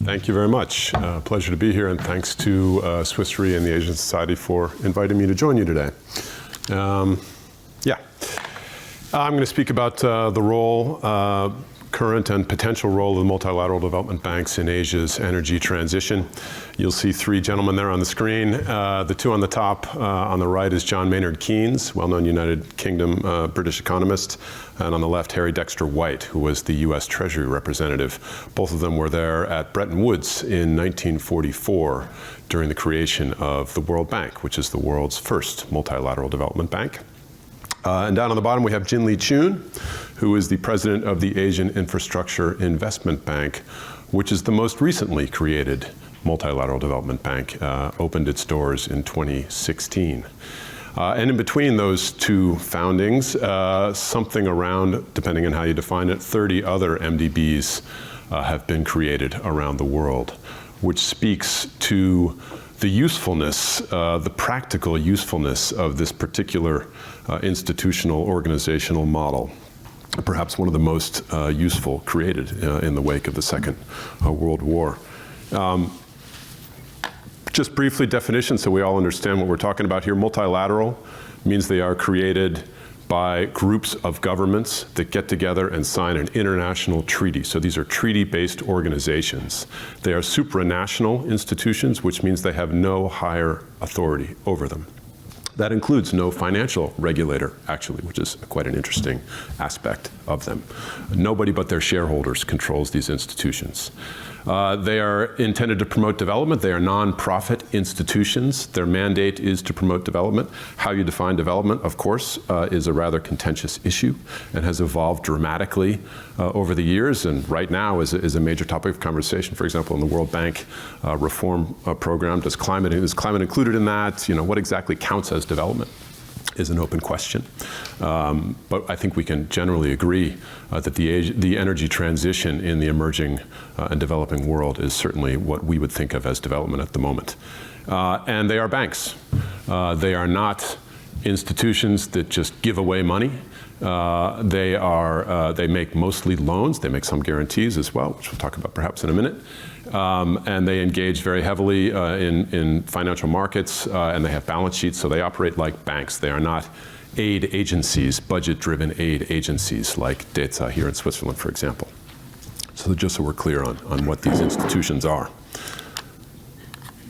Thank you very much. Pleasure to be here, and thanks to Swiss Re and the Asian Society for inviting me to join you today. I'm going to speak about the role, current and potential role of the multilateral development banks in Asia's energy transition. You'll see three gentlemen there on the screen. The two on the top, on the right is John Maynard Keynes, well-known United Kingdom British economist, and on the left, Harry Dexter White, who was the US Treasury representative. Both of them were there at Bretton Woods in 1944 during the creation of the World Bank, which is the world's first multilateral development bank. And down on the bottom we have Jin-Lee Chun, who is the president of the Asian Infrastructure Investment Bank, which is the most recently created multilateral development bank, opened its doors in 2016. And in between those two foundings, something around, depending on how you define it, 30 other MDBs have been created around the world, which speaks to the usefulness, the practical usefulness of this particular institutional organizational model. Perhaps one of the most useful created in the wake of the Second World War. Just briefly, definition so we all understand what we're talking about here. Multilateral means they are created by groups of governments that get together and sign an international treaty. So these are treaty-based organizations. They are supranational institutions, which means they have no higher authority over them. That includes no financial regulator, actually, which is quite an interesting aspect of them. Nobody but their shareholders controls these institutions. They are intended to promote development. They are non-profit institutions. Their mandate is to promote development. How you define development, of course, is a rather contentious issue and has evolved dramatically over the years, and right now is a major topic of conversation. For example, in the World Bank reform program, is climate included in that? You know, what exactly counts as development is an open question. But I think we can generally agree that the energy transition in the emerging and developing world is certainly what we would think of as development at the moment. And they are banks. They are not institutions that just give away money. They make mostly loans. They make some guarantees as well, which we'll talk about perhaps in a minute. And they engage very heavily in financial markets, and they have balance sheets, so they operate like banks. They are not aid agencies, budget-driven aid agencies like DEZA here in Switzerland, for example. So just so we're clear on what these institutions are.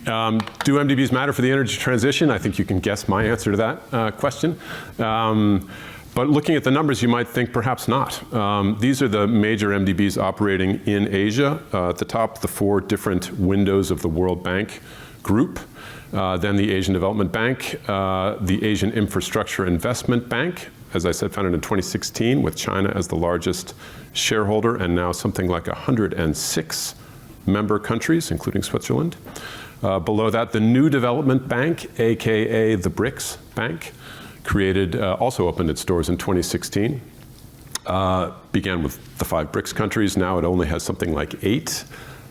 Do MDBs matter for the energy transition? I think you can guess my answer to that question. But looking at the numbers, you might think perhaps not. These are the major MDBs operating in Asia. At the top, the four different windows of the World Bank group. Then the Asian Development Bank, the Asian Infrastructure Investment Bank, as I said, founded in 2016 with China as the largest shareholder, and now something like 106 member countries, including Switzerland. Below that, the New Development Bank, AKA the BRICS Bank, created, also opened its doors in 2016. Began with the 5 BRICS countries. Now it only has something like 8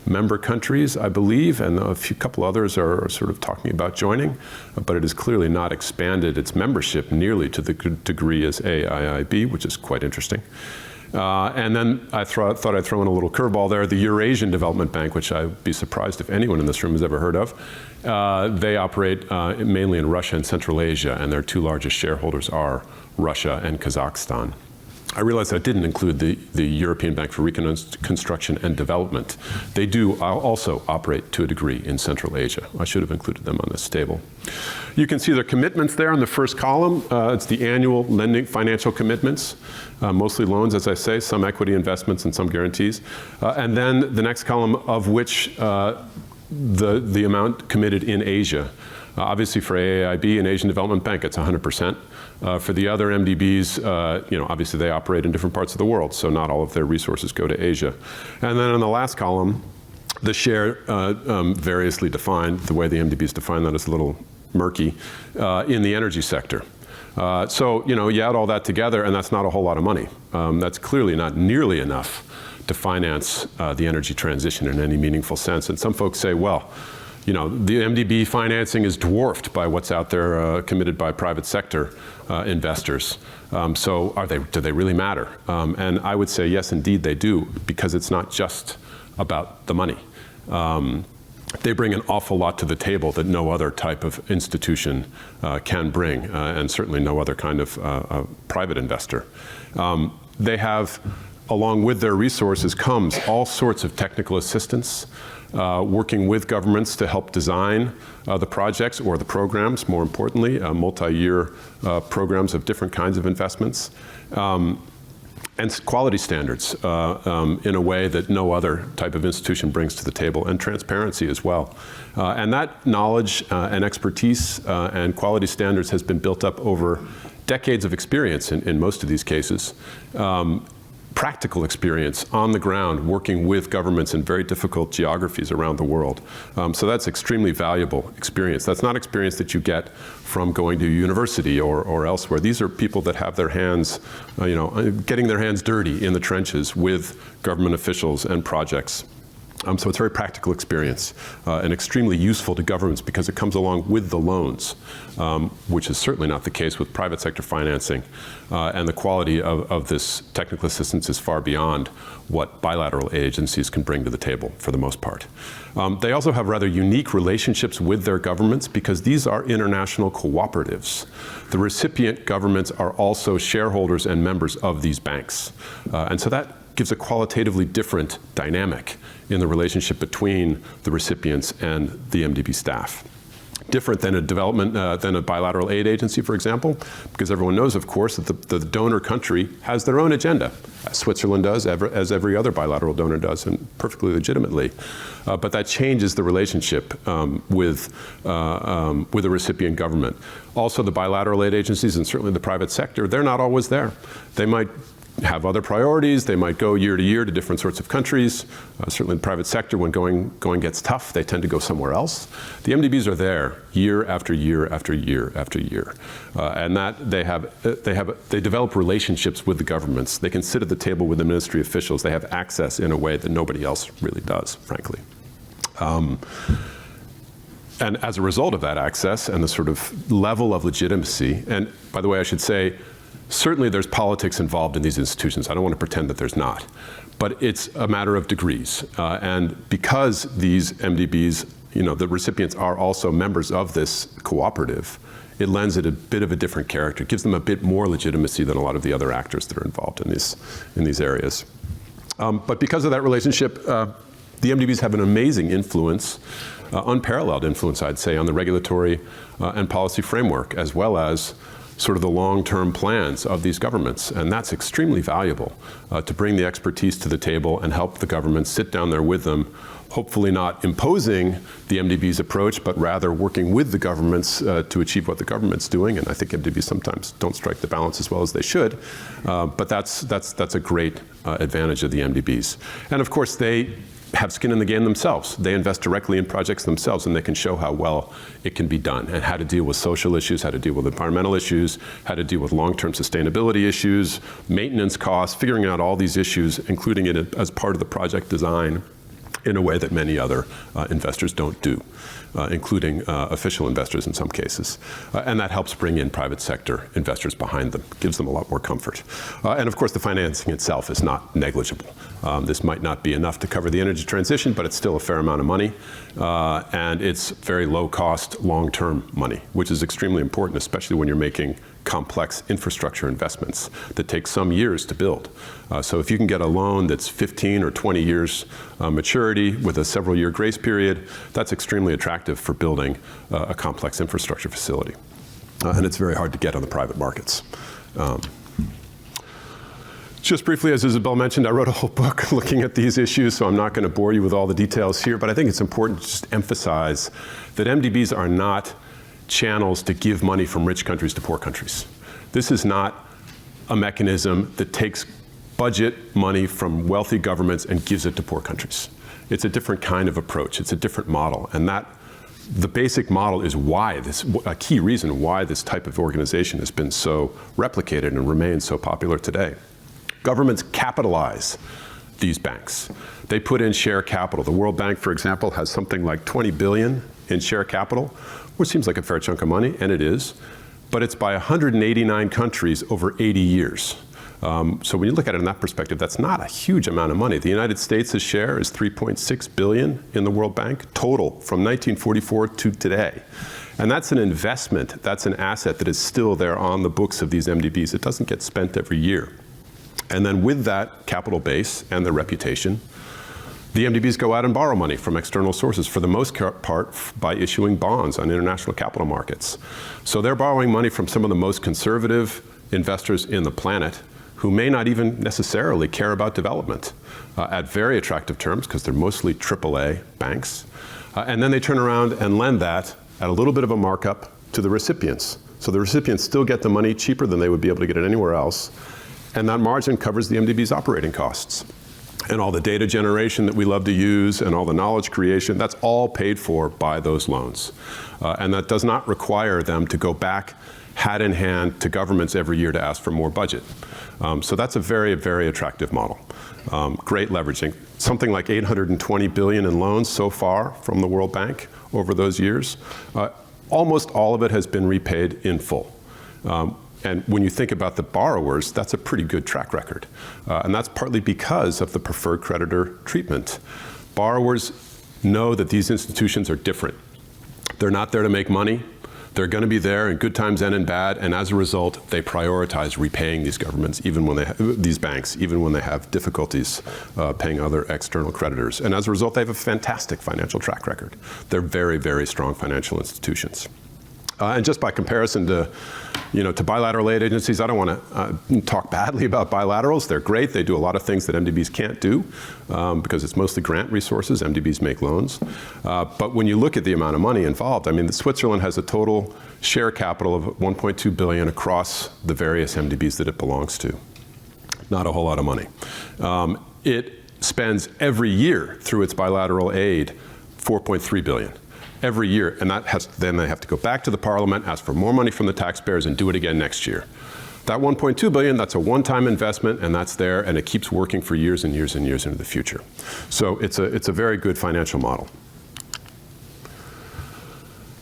member countries, I believe, and a couple others are sort of talking about joining, but it has clearly not expanded its membership nearly to the degree as AIIB, which is quite interesting. And then I thought I'd throw in a little curveball there, the Eurasian Development Bank, which I'd be surprised if anyone in this room has ever heard of. They operate mainly in Russia and Central Asia, and their 2 largest shareholders are Russia and Kazakhstan. I realized I didn't include the European Bank for Reconstruction and Development. They do also operate to a degree in Central Asia. I should have included them on this table. You can see their commitments there in the first column. It's the annual lending financial commitments, mostly loans, as I say, some equity investments and some guarantees. And then the next column of which the amount committed in Asia. Obviously for AIIB and Asian Development Bank, it's 100%. For the other MDBs, obviously they operate in different parts of the world, so not all of their resources go to Asia. And then on the last column, the share variously defined. The way the MDBs define that is a little murky, in the energy sector. So, you add all that together, and that's not a whole lot of money. That's clearly not nearly enough to finance the energy transition in any meaningful sense. And some folks say, well, the MDB financing is dwarfed by what's out there committed by private sector investors. So do they really matter? And I would say yes, indeed they do, because it's not just about the money. they bring an awful lot to the table that no other type of institution can bring, and certainly no other kind of private investor. They have, along with their resources, comes all sorts of technical assistance, working with governments to help design the projects or the programs, more importantly, multi-year programs of different kinds of investments. And quality standards in a way that no other type of institution brings to the table, and transparency as well. And that knowledge and expertise and quality standards has been built up over decades of experience in most of these cases. Practical experience on the ground working with governments in very difficult geographies around the world. So that's extremely valuable experience. That's not experience that you get from going to university or elsewhere. These are people that have their hands, getting their hands dirty in the trenches with government officials and projects. So it's very practical experience and extremely useful to governments because it comes along with the loans, which is certainly not the case with private sector financing. And the quality of this technical assistance is far beyond what bilateral aid agencies can bring to the table for the most part. They also have rather unique relationships with their governments because these are international cooperatives. The recipient governments are also shareholders and members of these banks. And so that gives a qualitatively different dynamic in the relationship between the recipients and the MDB staff. Different than a bilateral aid agency, for example, because everyone knows, of course, that the donor country has their own agenda, as Switzerland does, as every other bilateral donor does, and perfectly legitimately. But that changes the relationship with the recipient government. Also, the bilateral aid agencies, and certainly the private sector, they're not always there. They might have other priorities. They might go year to year to different sorts of countries. Certainly in the private sector, when going gets tough, they tend to go somewhere else. The MDBs are there year after year after year after year. And that they develop relationships with the governments. They can sit at the table with the ministry officials. They have access in a way that nobody else really does, frankly. And as a result of that access and the sort of level of legitimacy, and by the way, I should say, certainly there's politics involved in these institutions. I don't want to pretend that there's not. But it's a matter of degrees. And because these MDBs, the recipients are also members of this cooperative, it lends it a bit of a different character. It gives them a bit more legitimacy than a lot of the other actors that are involved in these areas. But because of that relationship, the MDBs have an amazing influence, unparalleled influence, I'd say, on the regulatory and policy framework, as well as sort of the long-term plans of these governments. And that's extremely valuable to bring the expertise to the table and help the governments sit down there with them, hopefully not imposing the MDB's approach, but rather working with the governments to achieve what the government's doing. And I think MDBs sometimes don't strike the balance as well as they should. But that's a great advantage of the MDBs. And of course, they have skin in the game themselves. They invest directly in projects themselves, and they can show how well it can be done, and how to deal with social issues, how to deal with environmental issues, how to deal with long-term sustainability issues, maintenance costs, figuring out all these issues, including it as part of the project design in a way that many other investors don't do, including official investors in some cases. And that helps bring in private sector investors behind them, gives them a lot more comfort. And of course, the financing itself is not negligible. This might not be enough to cover the energy transition, but it's still a fair amount of money. And it's very low cost, long-term money, which is extremely important, especially when you're making complex infrastructure investments that take some years to build. So if you can get a loan that's 15 or 20 years maturity with a several-year grace period, that's extremely attractive for building a complex infrastructure facility. And it's very hard to get on the private markets. Just briefly, as Isabel mentioned, I wrote a whole book looking at these issues, so I'm not going to bore you with all the details here, but I think it's important to just emphasize that MDBs are not channels to give money from rich countries to poor countries. This is not a mechanism that takes budget money from wealthy governments and gives it to poor countries. It's a different kind of approach. It's a different model. And the basic model is a key reason why this type of organization has been so replicated and remains so popular today. Governments capitalize these banks. They put in share capital. The World Bank, for example, has something like 20 billion in share capital, which seems like a fair chunk of money, and it is, but it's by 189 countries over 80 years. So when you look at it in that perspective, that's not a huge amount of money. The United States' share is $3.6 billion in the World Bank total from 1944 to today. And that's an investment, that's an asset that is still there on the books of these MDBs. It doesn't get spent every year. And then with that capital base and the reputation, the MDBs go out and borrow money from external sources, for the most part by issuing bonds on international capital markets. So they're borrowing money from some of the most conservative investors in the planet who may not even necessarily care about development at very attractive terms, because they're mostly AAA banks. And then they turn around and lend that at a little bit of a markup to the recipients. So the recipients still get the money cheaper than they would be able to get it anywhere else. And that margin covers the MDB's operating costs. And all the data generation that we love to use and all the knowledge creation, that's all paid for by those loans. And that does not require them to go back hat in hand to governments every year to ask for more budget. So that's a very, very attractive model. Great leveraging. Something like $820 billion in loans so far from the World Bank over those years. Almost all of it has been repaid in full. And when you think about the borrowers, that's a pretty good track record. And that's partly because of the preferred creditor treatment. Borrowers know that these institutions are different. They're not there to make money. They're going to be there in good times and in bad, and as a result, they prioritize repaying these governments, even when these banks, even when they have difficulties paying other external creditors. And as a result, they have a fantastic financial track record. They're very, very strong financial institutions. And just by comparison to bilateral aid agencies, I don't want to talk badly about bilaterals. They're great. They do a lot of things that MDBs can't do because it's mostly grant resources. MDBs make loans. But when you look at the amount of money involved, I mean, Switzerland has a total share capital of $1.2 billion across the various MDBs that it belongs to. Not a whole lot of money. It spends every year through its bilateral aid $4.3 billion. Every year, and then they have to go back to the parliament, ask for more money from the taxpayers, and do it again next year. That $1.2 billion, that's a one-time investment, and that's there, and it keeps working for years and years and years into the future. So it's a very good financial model.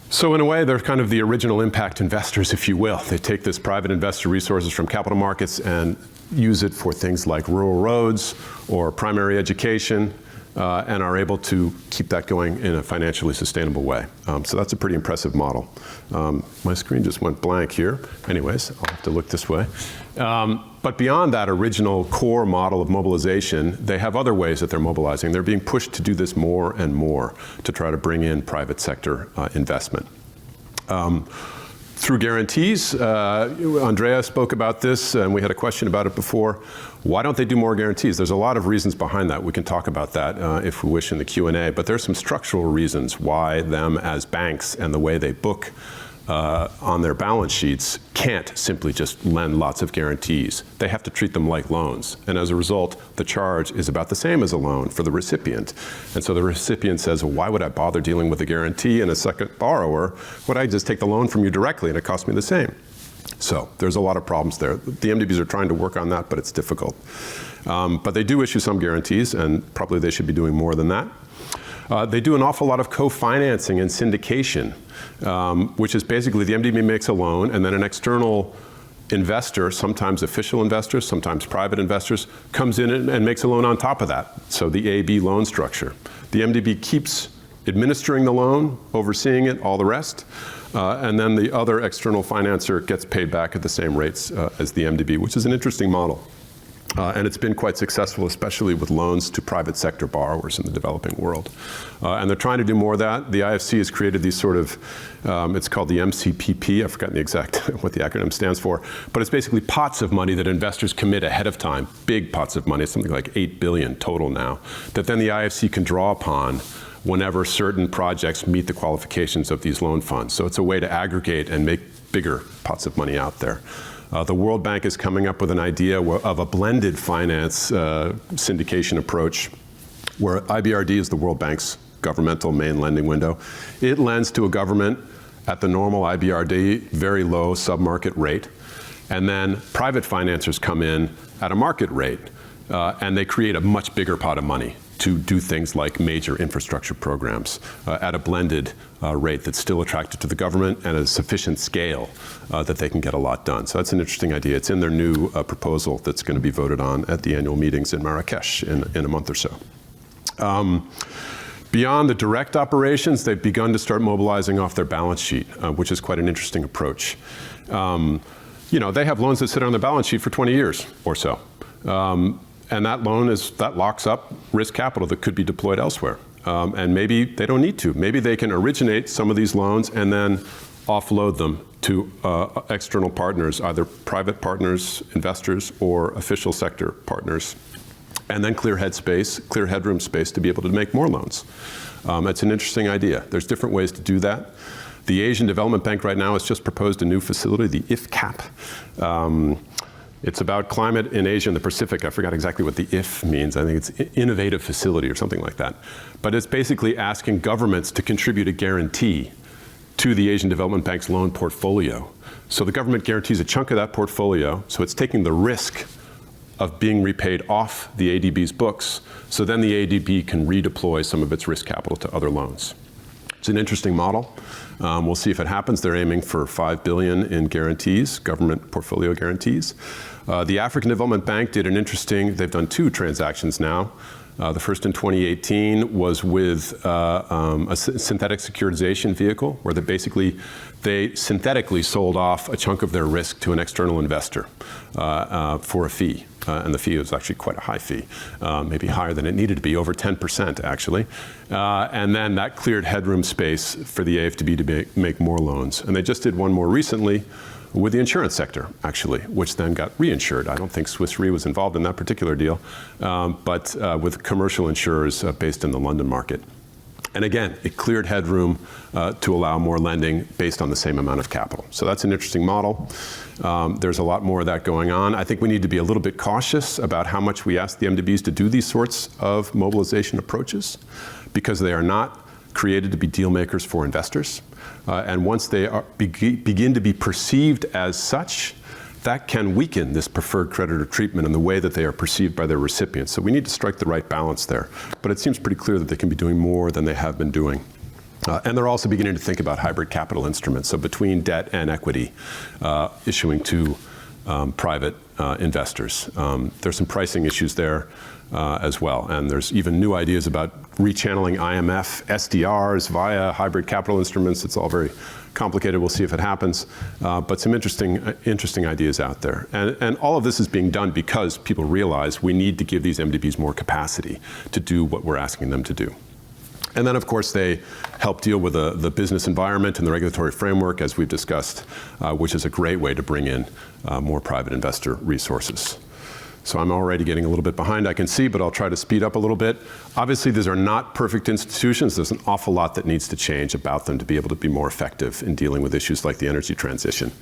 So in a way, they're kind of the original impact investors, if you will. They take this private investor resources from capital markets and use it for things like rural roads or primary education, and are able to keep that going in a financially sustainable way. So that's a pretty impressive model. My screen just went blank here. Anyways, I'll have to look this way. But beyond that original core model of mobilization, they have other ways that they're mobilizing. They're being pushed to do this more and more to try to bring in private sector investment. Through guarantees, Andrea spoke about this, and we had a question about it before. Why don't they do more guarantees? There's a lot of reasons behind that. We can talk about that if we wish in the Q&A, but there's some structural reasons why them as banks and the way they book on their balance sheets can't simply just lend lots of guarantees. They have to treat them like loans. And as a result, the charge is about the same as a loan for the recipient. And so the recipient says, well, why would I bother dealing with a guarantee and a second borrower? Would I just take the loan from you directly and it costs me the same? So there's a lot of problems there. The MDBs are trying to work on that, but it's difficult. But they do issue some guarantees, and probably they should be doing more than that. They do an awful lot of co-financing and syndication, which is basically the MDB makes a loan, and then an external investor, sometimes official investors, sometimes private investors, comes in and makes a loan on top of that. So the AB loan structure. The MDB keeps administering the loan, overseeing it, all the rest, and then the other external financer gets paid back at the same rates as the MDB, which is an interesting model. And it's been quite successful, especially with loans to private sector borrowers in the developing world. And they're trying to do more of that. The IFC has created these sort of, it's called the MCPP, I've forgotten the exact what the acronym stands for, but it's basically pots of money that investors commit ahead of time, big pots of money, something like $8 billion total now, that then the IFC can draw upon whenever certain projects meet the qualifications of these loan funds. So it's a way to aggregate and make bigger pots of money out there. The World Bank is coming up with an idea of a blended finance syndication approach where IBRD is the World Bank's governmental main lending window. It lends to a government at the normal IBRD, very low sub-market rate. And then private financiers come in at a market rate, and they create a much bigger pot of money to do things like major infrastructure programs at a blended rate that's still attractive to the government and at a sufficient scale that they can get a lot done. So that's an interesting idea. It's in their new proposal that's going to be voted on at the annual meetings in Marrakesh in a month or so. Beyond the direct operations, they've begun to start mobilizing off their balance sheet, which is quite an interesting approach. They have loans that sit on their balance sheet for 20 years or so. And that loan that locks up risk capital that could be deployed elsewhere. And maybe they don't need to. Maybe they can originate some of these loans and then offload them to external partners, either private partners, investors, or official sector partners, and then clear headroom space to be able to make more loans. It's an interesting idea. There's different ways to do that. The Asian Development Bank right now has just proposed a new facility, the IFCAP. It's about climate in Asia and the Pacific. I forgot exactly what the IF means. I think it's innovative facility or something like that. But it's basically asking governments to contribute a guarantee to the Asian Development Bank's loan portfolio. So the government guarantees a chunk of that portfolio, so it's taking the risk of being repaid off the ADB's books, so then the ADB can redeploy some of its risk capital to other loans. It's an interesting model. We'll see if it happens. They're aiming for $5 billion in guarantees, government portfolio guarantees. The African Development Bank did they've done 2 transactions now. The first in 2018 was with a synthetic securitization vehicle where they synthetically sold off a chunk of their risk to an external investor for a fee. And the fee was actually quite a high fee, maybe higher than it needed to be, over 10% actually. And then that cleared headroom space for the AFDB to make more loans. And they just did one more recently with the insurance sector, actually, which then got reinsured. I don't think Swiss Re was involved in that particular deal, but with commercial insurers based in the London market. And again, it cleared headroom to allow more lending based on the same amount of capital. So that's an interesting model. There's a lot more of that going on. I think we need to be a little bit cautious about how much we ask the MDBs to do these sorts of mobilization approaches, because they are not created to be deal makers for investors. And once they begin to be perceived as such, that can weaken this preferred creditor treatment in the way that they are perceived by their recipients. So we need to strike the right balance there. But it seems pretty clear that they can be doing more than they have been doing. And they're also beginning to think about hybrid capital instruments. So between debt and equity, issuing to private investors. There's some pricing issues there as well. And there's even new ideas about rechanneling IMF SDRs via hybrid capital instruments. It's all very complicated. We'll see if it happens. But some interesting ideas out there. And all of this is being done because people realize we need to give these MDBs more capacity to do what we're asking them to do. And then, of course, they help deal with the business environment and the regulatory framework, as we've discussed, which is a great way to bring in more private investor resources. So I'm already getting a little bit behind, I can see, but I'll try to speed up a little bit. Obviously, these are not perfect institutions. There's an awful lot that needs to change about them to be able to be more effective in dealing with issues like the energy transition.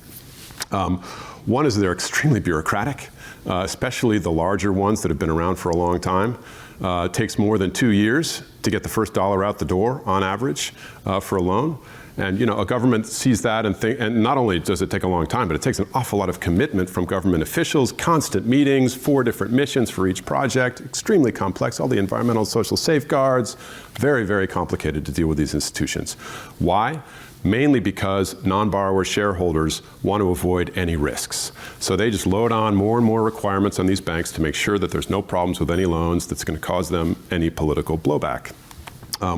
One is they're extremely bureaucratic, especially the larger ones that have been around for a long time. It takes more than 2 years to get the first dollar out the door, on average, for a loan. And a government sees that and not only does it take a long time, but it takes an awful lot of commitment from government officials, constant meetings, 4 different missions for each project, extremely complex, all the environmental and social safeguards, very, very complicated to deal with these institutions. Why? Mainly because non-borrower shareholders want to avoid any risks. So they just load on more and more requirements on these banks to make sure that there's no problems with any loans that's going to cause them any political blowback,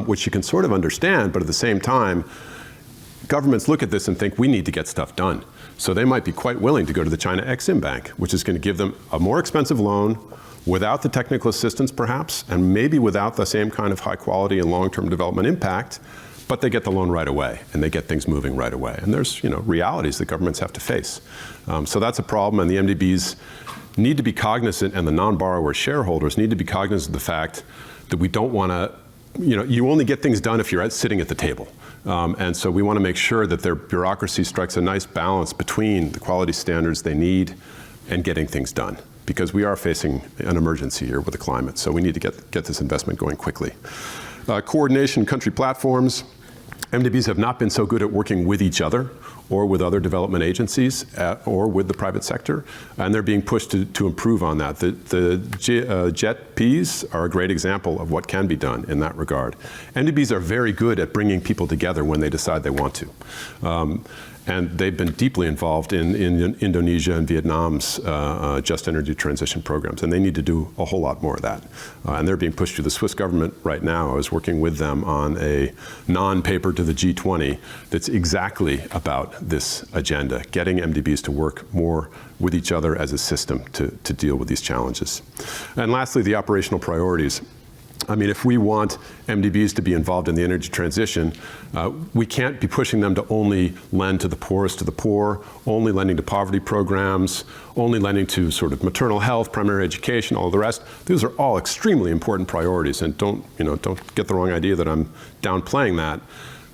which you can sort of understand, but at the same time, governments look at this and think we need to get stuff done. So they might be quite willing to go to the China Exim Bank, which is going to give them a more expensive loan without the technical assistance perhaps, and maybe without the same kind of high quality and long-term development impact, but they get the loan right away and they get things moving right away. And there's realities that governments have to face. So that's a problem, and the MDBs need to be cognizant, and the non-borrower shareholders need to be cognizant of the fact that we don't want to, you only get things done if you're sitting at the table. And so we want to make sure that their bureaucracy strikes a nice balance between the quality standards they need and getting things done, because we are facing an emergency here with the climate. So we need to get this investment going quickly. Coordination country platforms. MDBs have not been so good at working with each other or with other development agencies or with the private sector, and they're being pushed to improve on that. The JET-Ps are a great example of what can be done in that regard. MDBs are very good at bringing people together when they decide they want to. And they've been deeply involved in Indonesia and Vietnam's just energy transition programs, and they need to do a whole lot more of that. And they're being pushed through the Swiss government right now. I was working with them on a non-paper to the G20 that's exactly about this agenda, getting MDBs to work more with each other as a system to deal with these challenges. And lastly, the operational priorities. I mean, if we want MDBs to be involved in the energy transition, we can't be pushing them to only lend to the poorest of the poor, only lending to poverty programs, only lending to sort of maternal health, primary education, all the rest. Those are all extremely important priorities, and don't get the wrong idea that I'm downplaying that.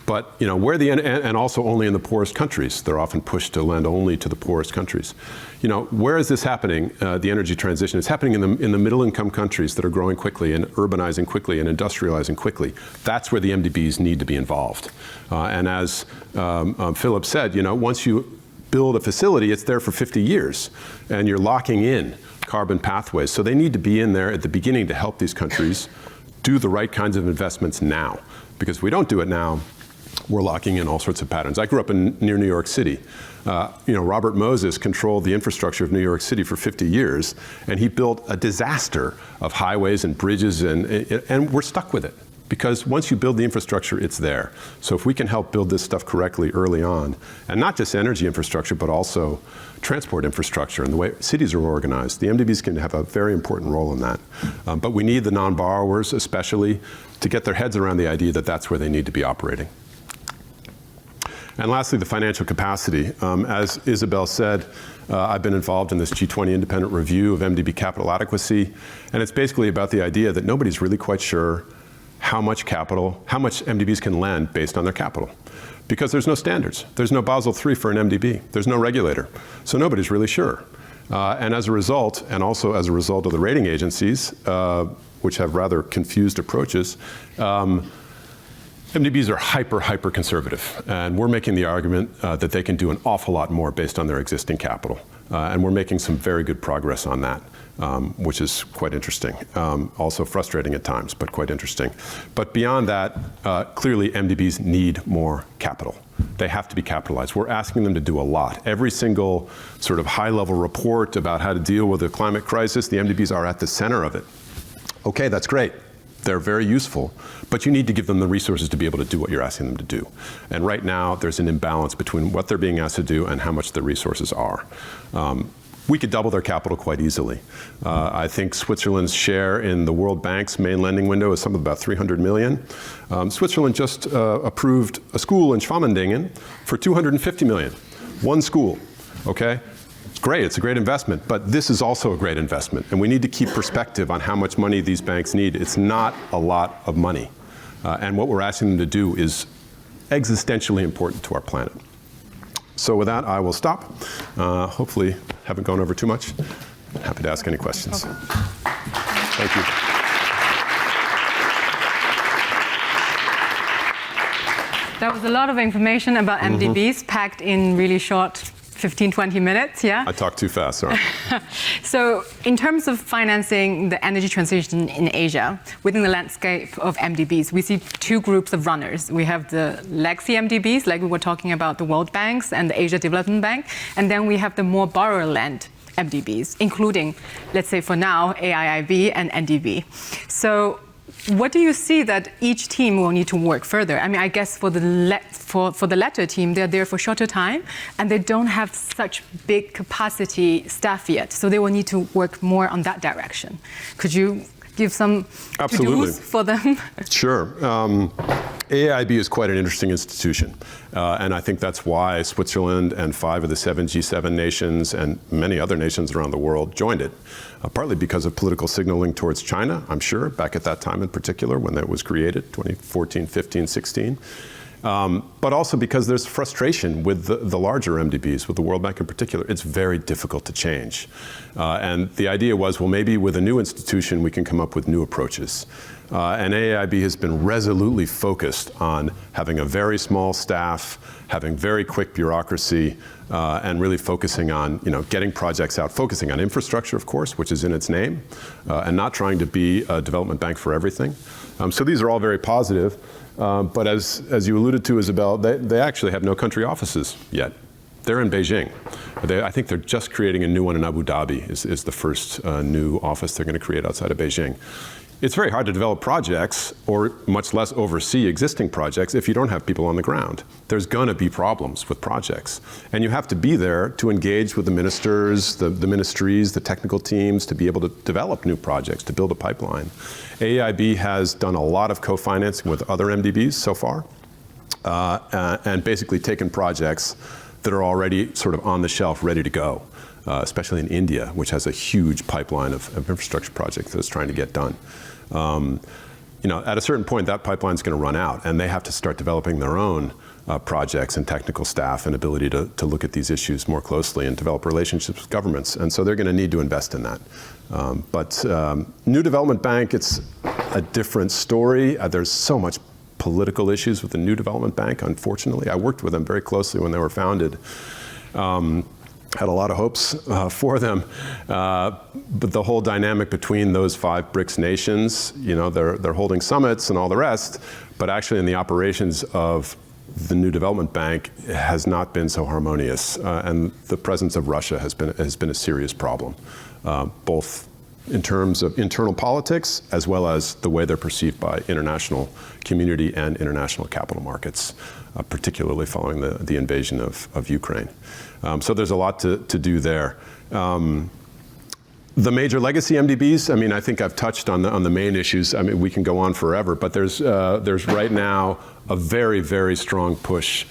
But and also only in the poorest countries. They're often pushed to lend only to the poorest countries. Where is this happening, the energy transition? It's happening in the middle income countries that are growing quickly and urbanizing quickly and industrializing quickly. That's where the MDBs need to be involved. And as Philip said, once you build a facility, it's there for 50 years, and you're locking in carbon pathways. So they need to be in there at the beginning to help these countries do the right kinds of investments now. Because if we don't do it now, we're locking in all sorts of patterns. I grew up near New York City. Robert Moses controlled the infrastructure of New York City for 50 years, and he built a disaster of highways and bridges, and we're stuck with it. Because once you build the infrastructure, it's there. So if we can help build this stuff correctly early on, and not just energy infrastructure, but also transport infrastructure and the way cities are organized, the MDBs can have a very important role in that. But we need the non-borrowers, especially, to get their heads around the idea that that's where they need to be operating. And lastly, the financial capacity. As Isabel said, I've been involved in this G20 independent review of MDB capital adequacy, and it's basically about the idea that nobody's really quite sure how much MDBs can lend based on their capital. Because there's no standards. There's no Basel III for an MDB. There's no regulator. So nobody's really sure. And as a result, and also as a result of the rating agencies, which have rather confused approaches, MDBs are hyper conservative, and we're making the argument that they can do an awful lot more based on their existing capital. And we're making some very good progress on that, which is quite interesting. Also frustrating at times, but quite interesting. But beyond that, clearly MDBs need more capital. They have to be capitalized. We're asking them to do a lot. Every single sort of high-level report about how to deal with the climate crisis, the MDBs are at the center of it. Okay, that's great. They're very useful, but you need to give them the resources to be able to do what you're asking them to do. And right now, there's an imbalance between what they're being asked to do and how much the resources are. We could double their capital quite easily. I think Switzerland's share in the World Bank's main lending window is something about 300 million. Switzerland just approved a school in Schwamendingen for 250 million. One school, okay? Great, it's a great investment, but this is also a great investment, and we need to keep perspective on how much money these banks need. It's not a lot of money, and what we're asking them to do is existentially important to our planet. So with that, I will stop. Hopefully, haven't gone over too much. Happy to ask any questions. Okay. Thank you. That was a lot of information about MDBs packed in really short 15, 20 minutes, yeah? I talk too fast, sorry. So in terms of financing the energy transition in Asia, within the landscape of MDBs, we see two groups of runners. We have the legacy MDBs, like we were talking about the World Banks and the Asia Development Bank, and then we have the more borrower-led MDBs, including, let's say for now, AIIB and NDB. So what do you see that each team will need to work further? I mean, I guess for the latter team, they're there for shorter time, and they don't have such big capacity staff yet, so they will need to work more on that direction. Could you give some to-dos for them? Sure. AIIB is quite an interesting institution, and I think that's why Switzerland and 5 of the 7 G7 nations and many other nations around the world joined it, partly because of political signaling towards China, I'm sure, back at that time in particular when that was created, 2014, 15, 16. But also because there's frustration with the larger MDBs, with the World Bank in particular. It's very difficult to change. And the idea was, well, maybe with a new institution we can come up with new approaches. And AIIB has been resolutely focused on having a very small staff, having very quick bureaucracy, and really focusing on getting projects out, focusing on infrastructure, of course, which is in its name, and not trying to be a development bank for everything. So these are all very positive. But as you alluded to, Isabel, they actually have no country offices yet. They're in Beijing. I think they're just creating a new one in Abu Dhabi, is the first new office they're going to create outside of Beijing. It's very hard to develop projects, or much less oversee existing projects, if you don't have people on the ground. There's going to be problems with projects. And you have to be there to engage with the ministers, the ministries, the technical teams, to be able to develop new projects, to build a pipeline. AIIB has done a lot of co-financing with other MDBs so far, and basically taken projects that are already sort of on the shelf, ready to go. Especially in India, which has a huge pipeline of infrastructure projects that it's trying to get done. At a certain point, that pipeline is going to run out, and they have to start developing their own projects and technical staff and ability to look at these issues more closely and develop relationships with governments. And so they're going to need to invest in that. But New Development Bank, it's a different story. There's so much political issues with the New Development Bank, unfortunately. I worked with them very closely when they were founded. Had a lot of hopes for them, but the whole dynamic between those 5 BRICS nations, they're holding summits and all the rest, but actually in the operations of the New Development Bank has not been so harmonious, and the presence of Russia has been a serious problem, both in terms of internal politics as well as the way they're perceived by international community and international capital markets, particularly following the invasion of Ukraine. So there's a lot to do there. The major legacy MDBs, I think I've touched on the main issues. We can go on forever, but there's right now a very, very strong push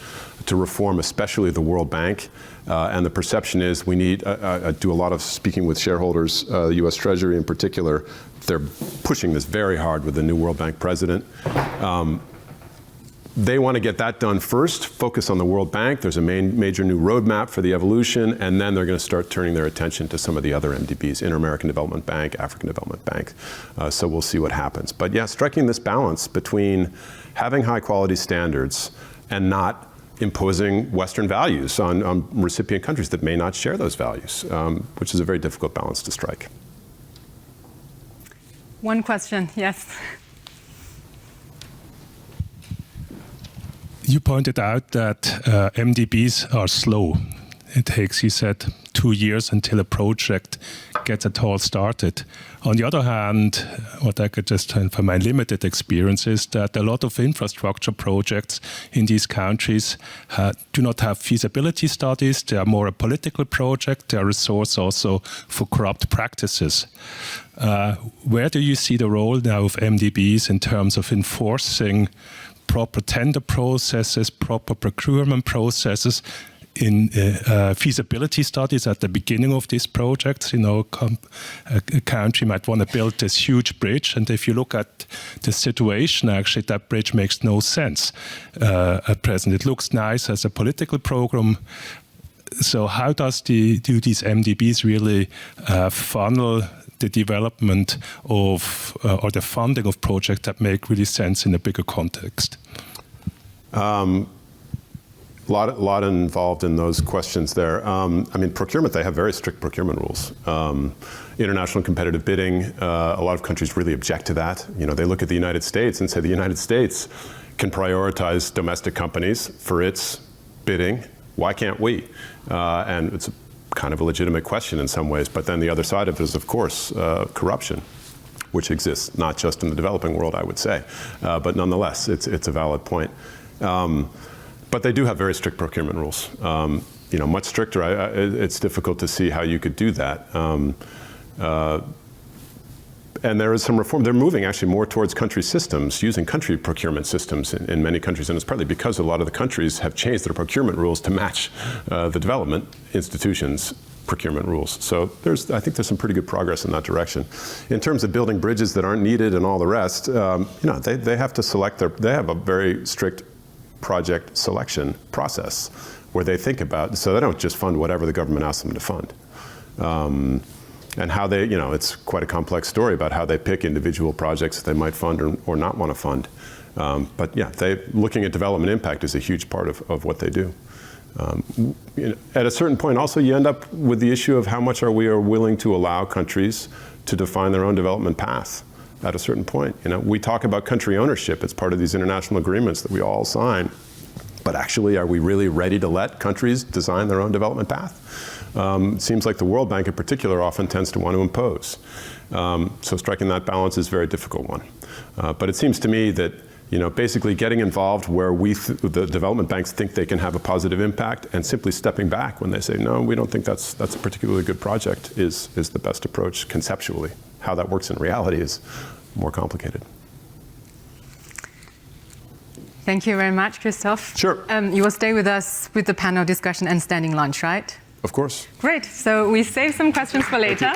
to reform, especially the World Bank. And the perception is we need, I do a lot of speaking with shareholders, the US Treasury in particular. They're pushing this very hard with the new World Bank president. They want to get that done first, focus on the World Bank. There's a major new roadmap for the evolution, and then they're going to start turning their attention to some of the other MDBs, Inter-American Development Bank, African Development Bank. So we'll see what happens. But yeah, striking this balance between having high quality standards and not imposing Western values on recipient countries that may not share those values, which is a very difficult balance to strike. One question, yes. You pointed out that MDBs are slow. It takes, you said, 2 years until a project gets at all started. On the other hand, what I could just tell from my limited experience is that a lot of infrastructure projects in these countries do not have feasibility studies. They are more a political project. They are a source also for corrupt practices. Where do you see the role now of MDBs in terms of enforcing proper tender processes, proper procurement processes, in feasibility studies at the beginning of these projects? A country might want to build this huge bridge, and if you look at the situation, actually, that bridge makes no sense at present. It looks nice as a political program. So how do these MDBs really funnel the development of, or the funding of projects that make really sense in a bigger context? Lot involved in those questions there. Procurement, they have very strict procurement rules. International competitive bidding, a lot of countries really object to that. They look at the United States and say the United States can prioritize domestic companies for its bidding. Why can't we? And it's kind of a legitimate question in some ways, but then the other side of it is, of course, corruption, which exists not just in the developing world, I would say, but nonetheless, it's a valid point. But they do have very strict procurement rules. Much stricter. It's difficult to see how you could do that. And there is some reform. They're moving actually more towards country systems, using country procurement systems in many countries. And it's partly because a lot of the countries have changed their procurement rules to match the development institutions' procurement rules. So I think there's some pretty good progress in that direction. In terms of building bridges that aren't needed and all the rest, they have to select they have a very strict project selection process where they think about, so they don't just fund whatever the government asks them to fund. And how they, it's quite a complex story about how they pick individual projects that they might fund or not want to fund. But yeah, looking at development impact is a huge part of what they do. At a certain point also you end up with the issue of how much we are willing to allow countries to define their own development path at a certain point. We talk about country ownership. It's part of these international agreements that we all sign. But actually, are we really ready to let countries design their own development path? It seems like the World Bank in particular often tends to want to impose. So striking that balance is a very difficult one. But it seems to me that basically getting involved where the development banks think they can have a positive impact and simply stepping back when they say, no, we don't think that's a particularly good project is the best approach conceptually. How that works in reality is more complicated. Thank you very much, Christoph. Sure. You will stay with us with the panel discussion and standing lunch, right? Of course. Great. So we save some questions for later.